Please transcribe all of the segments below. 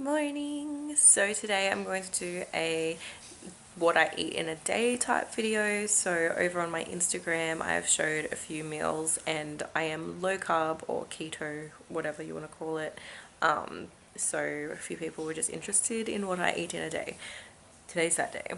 morning. So today I'm going to do a what I eat in a day type video. So over on my Instagram I have showed a few meals and I am low carb or keto, whatever you want to call it. So a few people were just interested in what I eat in a day. Today's that day.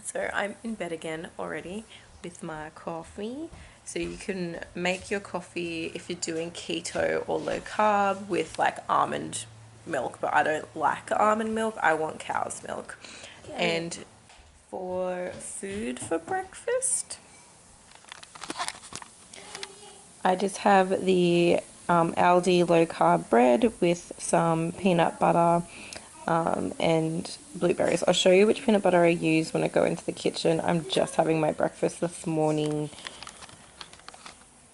So I'm in bed again already with my coffee. So you can make your coffee if you're doing keto or low carb with like almond milk, but I don't like almond milk. I want cow's milk. And for food for breakfast, I just have the Aldi low carb bread with some peanut butter and blueberries. I'll show you which peanut butter I use when I go into the kitchen. I'm just having my breakfast this morning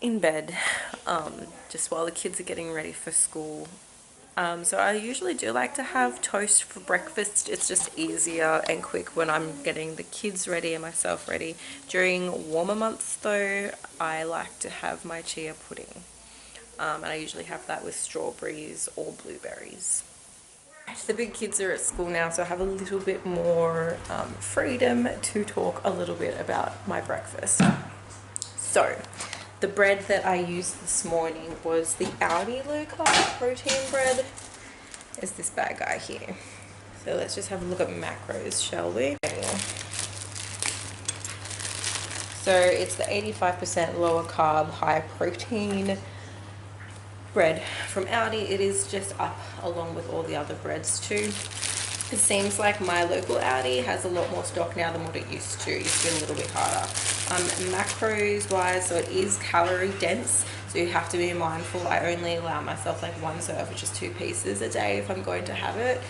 in bed, just while the kids are getting ready for school. So I usually do like to have toast for breakfast. It's just easier and quick when I'm getting the kids ready and myself ready. During warmer months though, I like to have my chia pudding. And I usually have that with strawberries or blueberries. The big kids are at school now, so I have a little bit more freedom to talk a little bit about my breakfast. So the bread that I used this morning was the Aldi low carb protein bread. Is this bad guy here. So let's just have a look at macros, shall we? So it's the 85% lower carb, high protein bread from Aldi. It is just up along with all the other breads too. It seems like my local Aldi has a lot more stock now than what it used to. It used to be a little bit harder. Macros wise, so it is calorie dense, so you have to be mindful. I only allow myself like one serve, which is 2 pieces a day if I'm going to have it.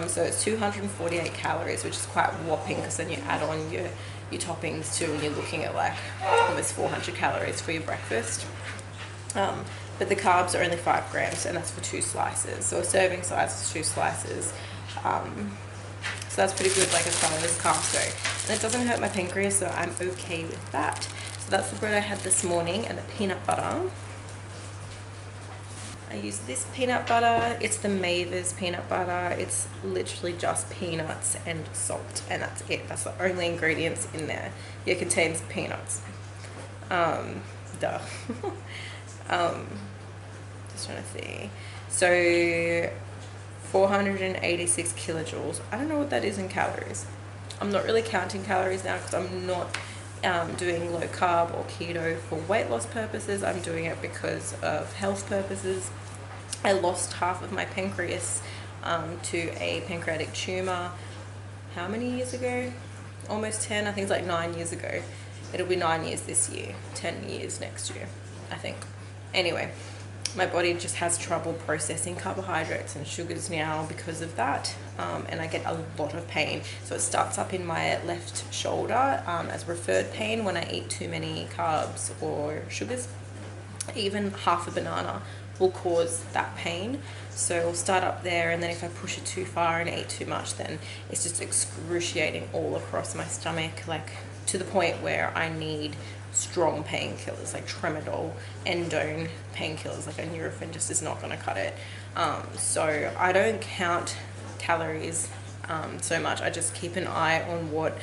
So it's 248 calories, which is quite whopping, because then you add on your toppings too, and you're looking at like almost 400 calories for your breakfast. But the carbs are only 5 grams, and that's for 2 slices. So a serving size is 2 slices. So that's pretty good, like as far as carbs go. And it doesn't hurt my pancreas, so I'm okay with that. So that's the bread I had this morning, and the peanut butter. I use this peanut butter. It's the Mavis peanut butter. It's literally just peanuts and salt, and that's it. That's the only ingredients in there. It contains peanuts. Duh. Just trying to see. So 486 kilojoules. I don't know what that is in calories. I'm not really counting calories now because I'm not doing low carb or keto for weight loss purposes. I'm doing it because of health purposes. I lost half of my pancreas to a pancreatic tumor. How many years ago? Almost 10. I think it's like 9 years ago. It'll be 9 years this year. 10 years next year, I think. Anyway, my body just has trouble processing carbohydrates and sugars now because of that, and I get a lot of pain. So it starts up in my left shoulder as referred pain when I eat too many carbs or sugars. Even half a banana will cause that pain. So it'll start up there, and then if I push it too far and eat too much, then it's just excruciating all across my stomach, like to the point where I need strong painkillers like Tramadol, endone painkillers, like a Nurofen just is not going to cut it. So I don't count calories so much. I just keep an eye on what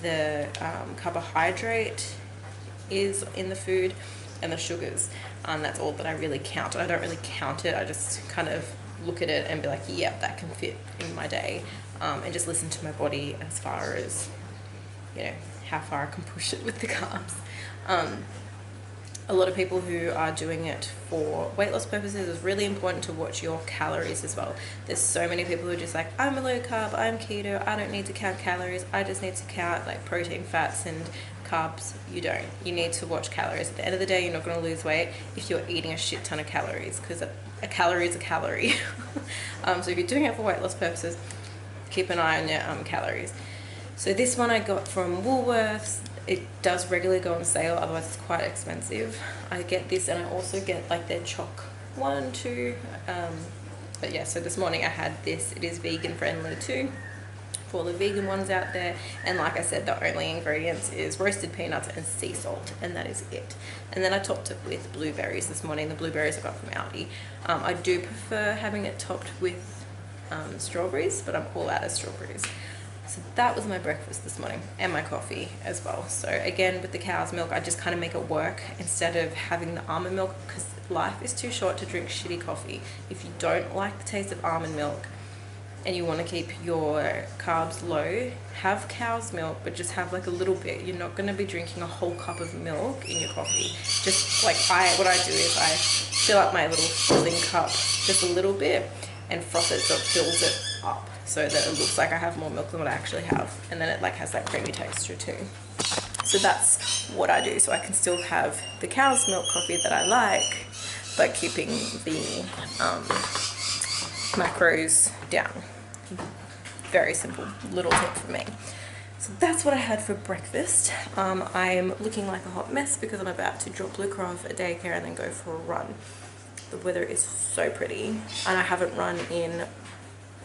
the carbohydrate is in the food and the sugars. That's all that I really count. I don't really count it. I just kind of look at it and be like, yep, that can fit in my day, and just listen to my body as far as, you know, how far I can push it with the carbs. A lot of people who are doing it for weight loss purposes, it's really important to watch your calories as well. There's so many people who are just like, I'm a low carb, I'm keto, I don't need to count calories, I just need to count like protein, fats and carbs. You don't. You need to watch calories. At the end of the day, you're not going to lose weight if you're eating a shit ton of calories, because a calorie is a calorie. So if you're doing it for weight loss purposes, keep an eye on your calories. So this one I got from Woolworths. It does regularly go on sale, otherwise it's quite expensive. I get this, and I also get like their choc one too. But yeah, so this morning I had this. It is vegan friendly too, for all the vegan ones out there. And like I said, the only ingredients is roasted peanuts and sea salt, and that is it. And then I topped it with blueberries this morning. The blueberries I got from Aldi. I do prefer having it topped with strawberries, but I'm all out of strawberries. So that was my breakfast this morning, and my coffee as well. So again, with the cow's milk, I just kind of make it work instead of having the almond milk, because life is too short to drink shitty coffee. If you don't like the taste of almond milk and you want to keep your carbs low, have cow's milk, but just have like a little bit. You're not going to be drinking a whole cup of milk in your coffee. Just like what I do is I fill up my little filling cup just a little bit and froth it so it fills it up, so that it looks like I have more milk than what I actually have, and then it like has that creamy texture too. So that's what I do, so I can still have the cow's milk coffee that I like, but keeping the macros down. Very simple little tip for me. So that's what I had for breakfast. I'm looking like a hot mess because I'm about to drop Luca off at daycare and then go for a run. The weather is so pretty, and I haven't run in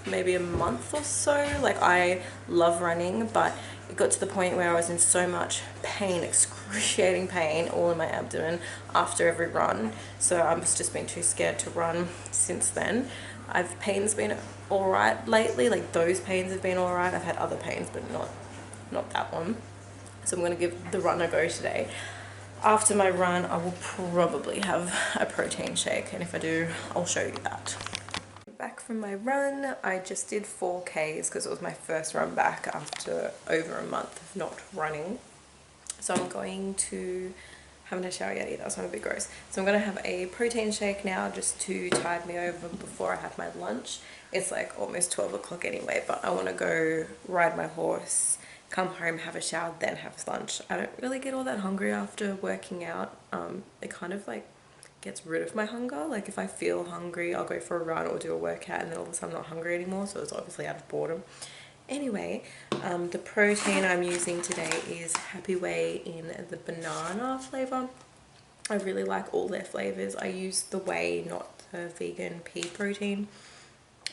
maybe a month or so. Like, I love running, but it got to the point where I was in so much pain, excruciating pain all in my abdomen after every run, so I've just been too scared to run since then. Pain's been alright lately, like those pains have been alright. I've had other pains, but not that one. So I'm going to give the run a go today. After my run, I will probably have a protein shake, and if I do, I'll show you that. Back from my run, I just did 4Ks because it was my first run back after over a month of not running. So I'm going to, haven't had a shower yet either, so I'm a bit gross. So I'm going to have a protein shake now just to tide me over before I have my lunch. It's like almost 12 o'clock anyway, but I want to go ride my horse, come home, have a shower, then have lunch. I don't really get all that hungry after working out. It kind of like gets rid of my hunger. Like, if I feel hungry, I'll go for a run or do a workout, and then all of a sudden I'm not hungry anymore, so it's obviously out of boredom. Anyway, the protein I'm using today is Happy Whey in the banana flavor. I really like all their flavors. I use the whey, not the vegan pea protein.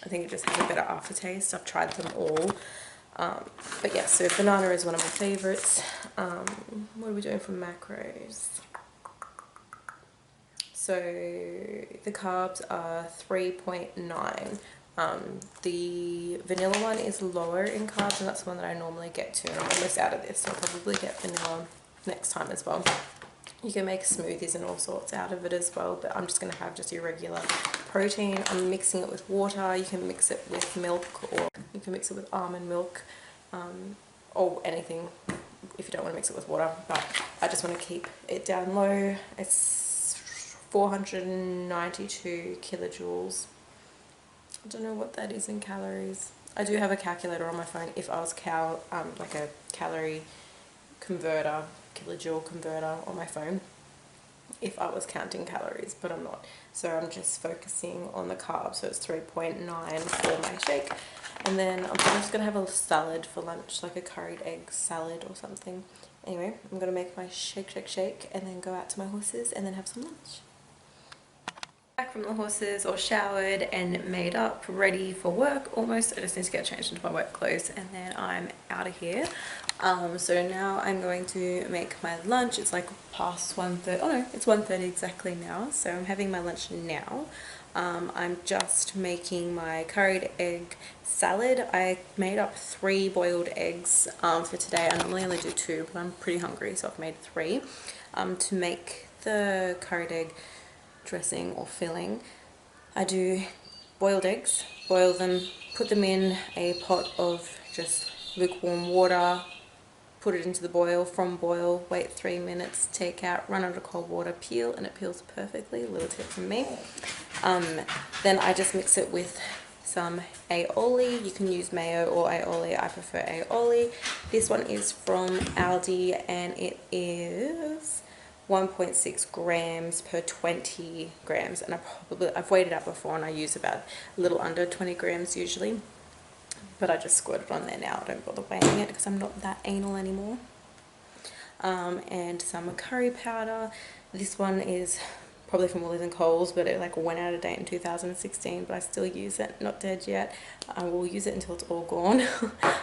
I think it just has a better aftertaste. I've tried them all. But yeah, so banana is one of my favorites. What are we doing for macros? So the carbs are 3.9. The vanilla one is lower in carbs, and that's the one that I normally get to, and I'm almost out of this, so I'll probably get vanilla next time as well. You can make smoothies and all sorts out of it as well, but I'm just going to have just your regular protein. I'm mixing it with water. You can mix it with milk, or you can mix it with almond milk, or anything if you don't want to mix it with water, but I just want to keep it down low. It's 492 kilojoules. I don't know what that is in calories. I do have a calculator on my phone if I was like a calorie converter, kilojoule converter on my phone, if I was counting calories, but I'm not. So I'm just focusing on the carbs, so it's 3.9 for my shake. And then I'm just going to have a salad for lunch, like a curried egg salad or something. Anyway, I'm going to make my shake, and then go out to my horses and then have some lunch. Back from the horses, all showered and made up, ready for work almost. I just need to get changed into my work clothes, and then I'm out of here. So now I'm going to make my lunch. It's like past 1:30. Oh no, it's 1:30 exactly now. So I'm having my lunch now. I'm just making my curried egg salad. I made up 3 boiled eggs for today. I normally only do 2, but I'm pretty hungry, so I've made 3. To make the curried egg dressing or filling, I do boiled eggs, boil them, put them in a pot of just lukewarm water, put it into the boil. From boil, wait 3 minutes, take out, run under cold water, peel, and it peels perfectly. A little tip from me. Then I just mix it with some aioli. You can use mayo or aioli. I prefer aioli. This one is from Aldi, and it is 1.6 grams per 20 grams, and I've weighed it out before, and I use about a little under 20 grams usually, but I just squirt it on there now. I don't bother weighing it because I'm not that anal anymore. And some curry powder. This one is probably from Woolies and Coles, but it like went out of date in 2016, but I still use it, not dead yet. I will use it until it's all gone.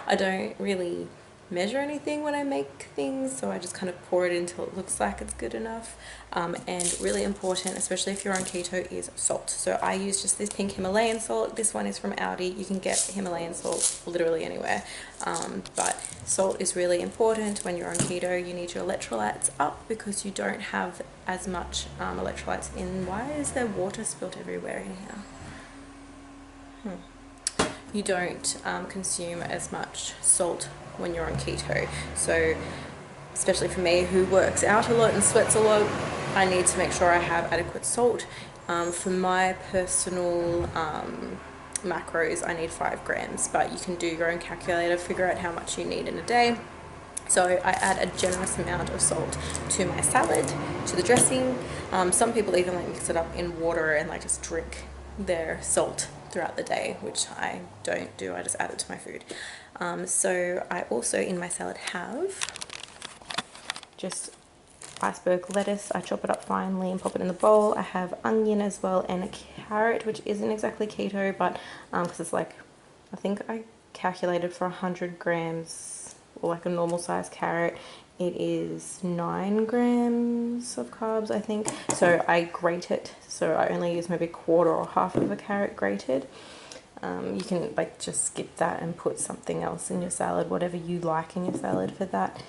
I don't really measure anything when I make things, so I just kind of pour it until it looks like it's good enough. And really important, especially if you're on keto, is salt. So I use just this pink Himalayan salt. This one is from Aldi. You can get Himalayan salt literally anywhere, but salt is really important when you're on keto. You need your electrolytes up because you don't have as much electrolytes in. Why is there water spilt everywhere in here? You don't consume as much salt when you're on keto. So especially for me, who works out a lot and sweats a lot, I need to make sure I have adequate salt. For my personal macros, I need 5 grams, but you can do your own calculator, figure out how much you need in a day. So I add a generous amount of salt to my salad, to the dressing. Some people even like mix it up in water and like just drink their salt throughout the day, which I don't do. I just add it to my food. So I also in my salad have just iceberg lettuce. I chop it up finely and pop it in the bowl. I have onion as well and a carrot, which isn't exactly keto, but because it's like, I think I calculated for 100 grams or like a normal size carrot, it is 9 grams of carbs, I think. So I grate it. So I only use maybe 1/4 or half of a carrot grated. You can like just skip that and put something else in your salad, whatever you like in your salad for that.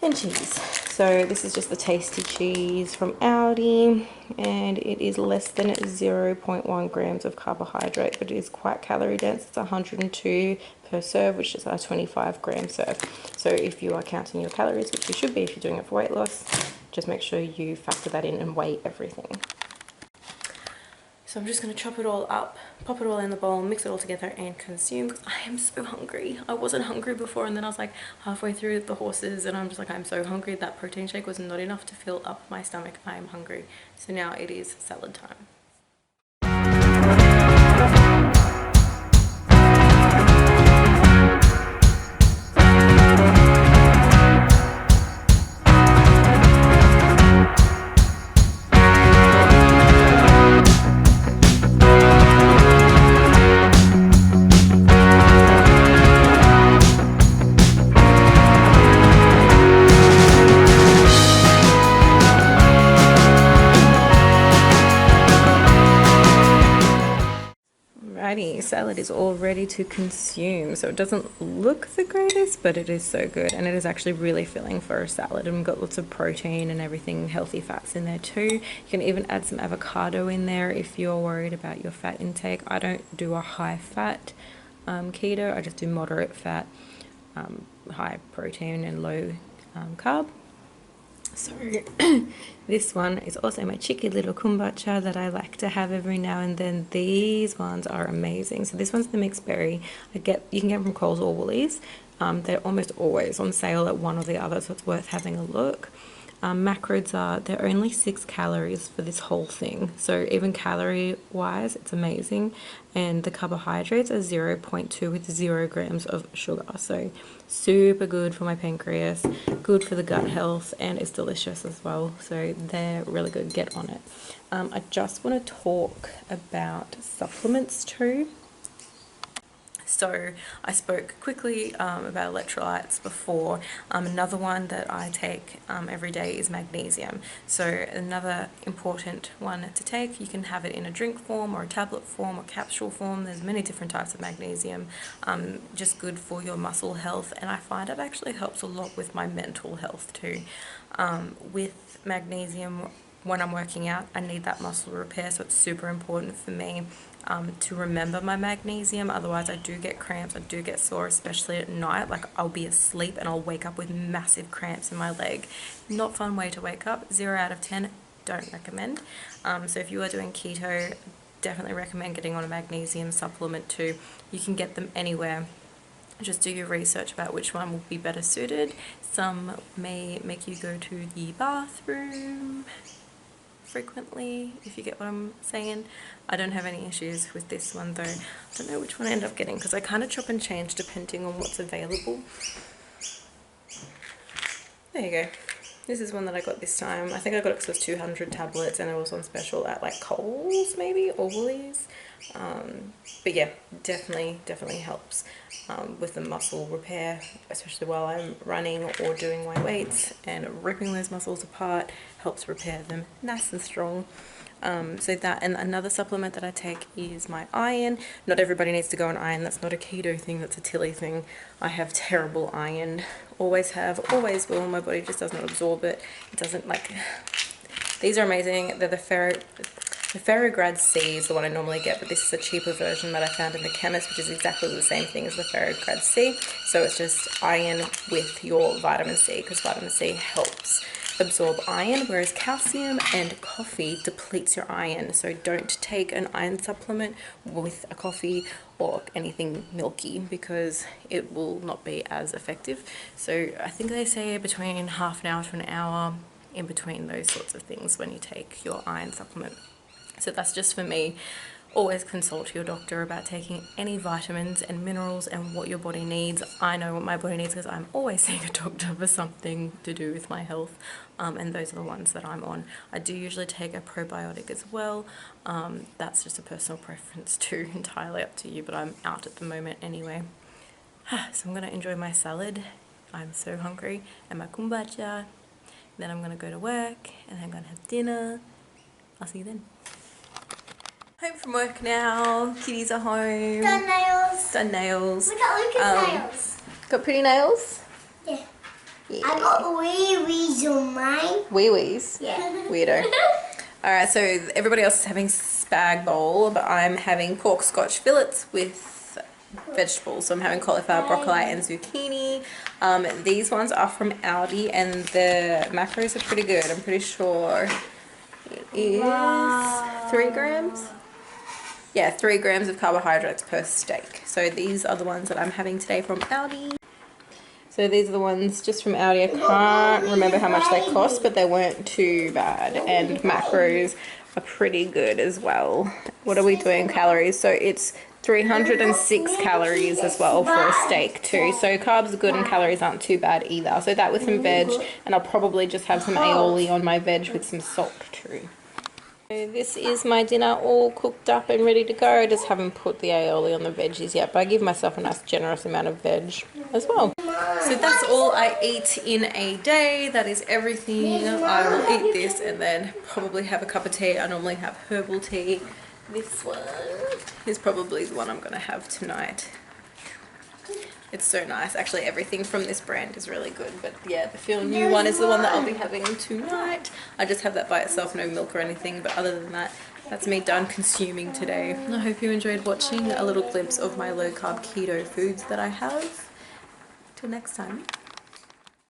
And cheese. So this is just the tasty cheese from Aldi, and it is less than 0.1 grams of carbohydrate, but it is quite calorie dense. It's 102 per serve, which is a 25 gram serve. So if you are counting your calories, which you should be if you're doing it for weight loss, just make sure you factor that in and weigh everything. So I'm just going to chop it all up, pop it all in the bowl, mix it all together and consume, because I am so hungry. I wasn't hungry before, and then I was like halfway through the horses and I'm just like, I'm so hungry. That protein shake was not enough to fill up my stomach. I am hungry. So now it is salad time. Salad is all ready to consume. So it doesn't look the greatest, but it is so good, and it is actually really filling for a salad, and we've got lots of protein and everything, healthy fats in there too. You can even add some avocado in there if you're worried about your fat intake. I don't do a high fat keto, I just do moderate fat, high protein and low carb. So this one is also my cheeky little kombucha that I like to have every now and then. These ones are amazing. So this one's the mixed berry. You can get them from Coles or Woolies. They're almost always on sale at one or the other, so it's worth having a look. Macros they're only 6 calories for this whole thing, so even calorie wise it's amazing, and the carbohydrates are 0.2 with 0 grams of sugar, so super good for my pancreas, good for the gut health, and it's delicious as well. So they're really good. Get on it. I just want to talk about supplements too. So I spoke quickly about electrolytes before. Another one that I take every day is magnesium. So another important one to take. You can have it in a drink form or a tablet form or capsule form. There's many different types of magnesium. Just good for your muscle health, and I find it actually helps a lot with my mental health too. With magnesium, when I'm working out, I need that muscle repair, so it's super important for me to remember my magnesium. Otherwise I do get cramps, I do get sore, especially at night. Like I'll be asleep and I'll wake up with massive cramps in my leg. Not fun way to wake up. 0 out of 10, don't recommend. So if you are doing keto, definitely recommend getting on a magnesium supplement too. You can get them anywhere. Just do your research about which one will be better suited. Some may make you go to the bathroom frequently, if you get what I'm saying. I don't have any issues with this one though. I don't know which one I end up getting because I kind of chop and change depending on what's available. There you go. This is one that I got this time. I think I got it because it was 200 tablets and it was on special at like Coles maybe, or Woolies. But yeah, definitely helps with the muscle repair, especially while I'm running or doing my weights, and ripping those muscles apart helps repair them nice and strong. So that, and another supplement that I take is my iron. Not everybody needs to go on iron. That's not a keto thing, that's a Tilly thing. I have terrible iron, always have, always will. My body just does not absorb it. It doesn't like, these are amazing. They're the Ferrograd C is the one I normally get, but this is a cheaper version that I found in the chemist, which is exactly the same thing as the Ferrograd C. So it's just iron with your vitamin C, because vitamin C helps absorb iron, whereas calcium and coffee depletes your iron. So don't take an iron supplement with a coffee or anything milky, because it will not be as effective. So I think they say between half an hour to an hour in between those sorts of things when you take your iron supplement. So that's just for me. Always consult your doctor about taking any vitamins and minerals and what your body needs. I know what my body needs because I'm always seeing a doctor for something to do with my health, and those are the ones that I'm on. I do usually take a probiotic as well. That's just a personal preference too, entirely up to you, but I'm out at the moment anyway. So I'm going to enjoy my salad. I'm so hungry, and my kombucha. Then I'm going to go to work, and I'm going to have dinner. I'll see you then. Home from work now. Kitties are home. Done nails. Done nails. We got Lucas nails. Got pretty nails? Yeah. I got wee-wees on mine. Wee-wees? Yeah. Weirdo. Alright, so everybody else is having spag bowl, but I'm having pork scotch fillets with vegetables. So I'm having cauliflower, broccoli and zucchini. These ones are from Aldi and the macros are pretty good. I'm pretty sure it is 3 grams. Yeah, 3 grams of carbohydrates per steak. So these are the ones that I'm having today from Aldi. So these are the ones just from Aldi. I can't remember how much they cost, but they weren't too bad. And macros are pretty good as well. What are we doing calories? So it's 306 calories as well for a steak too. So carbs are good and calories aren't too bad either. So that with some veg, and I'll probably just have some aioli on my veg with some salt too. So this is my dinner all cooked up and ready to go. I just haven't put the aioli on the veggies yet, but I give myself a nice generous amount of veg as well. So that's all I eat in a day. That is everything. I will eat this and then probably have a cup of tea. I normally have herbal tea. This one is probably the one I'm going to have tonight. It's so nice. Actually, everything from this brand is really good. But yeah, the Feel New one is the one that I'll be having tonight. I just have that by itself, no milk or anything. But other than that, that's me done consuming today. I hope you enjoyed watching a little glimpse of my low carb keto foods that I have. Till next time.